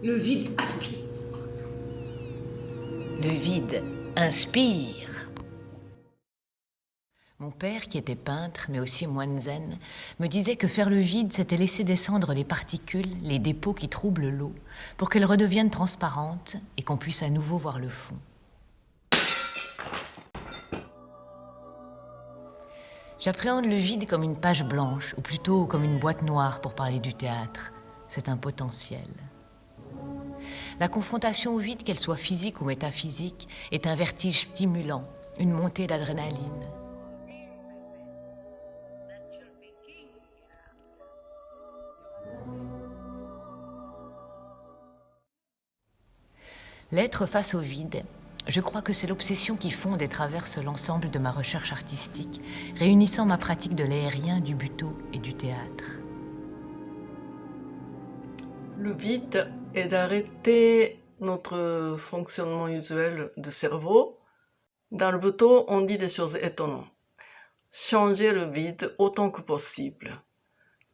Le vide aspire. Le vide inspire. Mon père, qui était peintre, mais aussi moine zen, me disait que faire le vide, c'était laisser descendre les particules, les dépôts qui troublent l'eau, pour qu'elles redeviennent transparentes et qu'on puisse à nouveau voir le fond. J'appréhende le vide comme une page blanche, ou plutôt comme une boîte noire pour parler du théâtre. C'est un potentiel. La confrontation au vide, qu'elle soit physique ou métaphysique, est un vertige stimulant, une montée d'adrénaline. L'être face au vide, je crois que c'est l'obsession qui fonde et traverse l'ensemble de ma recherche artistique, réunissant ma pratique de l'aérien, du buto et du théâtre. Le vide est d'arrêter notre fonctionnement usuel de cerveau. Dans le buto, on dit des choses étonnantes. Changer le vide autant que possible.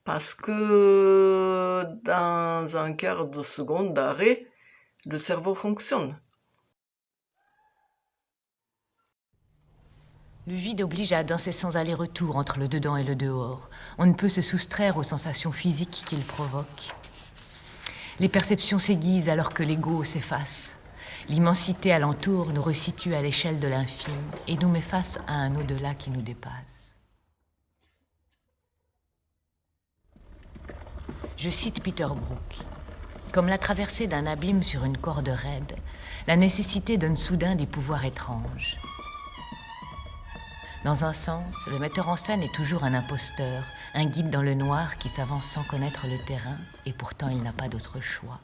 Parce que dans un quart de seconde d'arrêt, le cerveau fonctionne. Le vide oblige à d'incessants allers-retours entre le dedans et le dehors. On ne peut se soustraire aux sensations physiques qu'il provoque. Les perceptions s'aiguisent alors que l'ego s'efface. L'immensité alentour nous resitue à l'échelle de l'infime et nous met face à un au-delà qui nous dépasse. Je cite Peter Brook. Comme la traversée d'un abîme sur une corde raide, la nécessité donne soudain des pouvoirs étranges. Dans un sens, le metteur en scène est toujours un imposteur, un guide dans le noir qui s'avance sans connaître le terrain, et pourtant il n'a pas d'autre choix.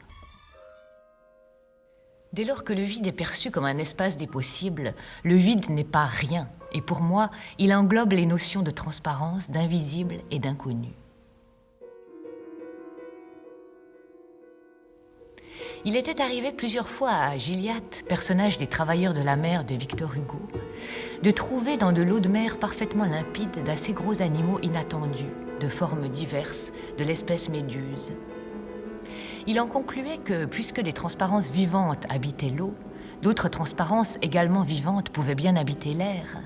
Dès lors que le vide est perçu comme un espace des possibles, le vide n'est pas rien, et pour moi, il englobe les notions de transparence, d'invisible et d'inconnu. Il était arrivé plusieurs fois à Gilliatt, personnage des Travailleurs de la mer de Victor Hugo, de trouver dans de l'eau de mer parfaitement limpide d'assez gros animaux inattendus, de formes diverses, de l'espèce méduse. Il en concluait que, puisque des transparences vivantes habitaient l'eau, d'autres transparences également vivantes pouvaient bien habiter l'air.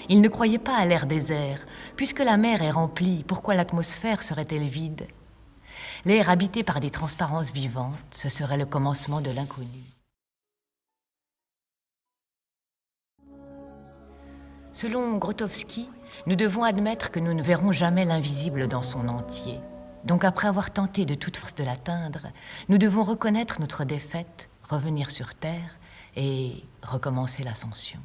Il ne croyait pas à l'air désert. Puisque la mer est remplie, pourquoi l'atmosphère serait-elle vide ? L'air habité par des transparences vivantes, ce serait le commencement de l'inconnu. Selon Grotowski, nous devons admettre que nous ne verrons jamais l'invisible dans son entier. Donc après avoir tenté de toute force de l'atteindre, nous devons reconnaître notre défaite, revenir sur terre et recommencer l'ascension.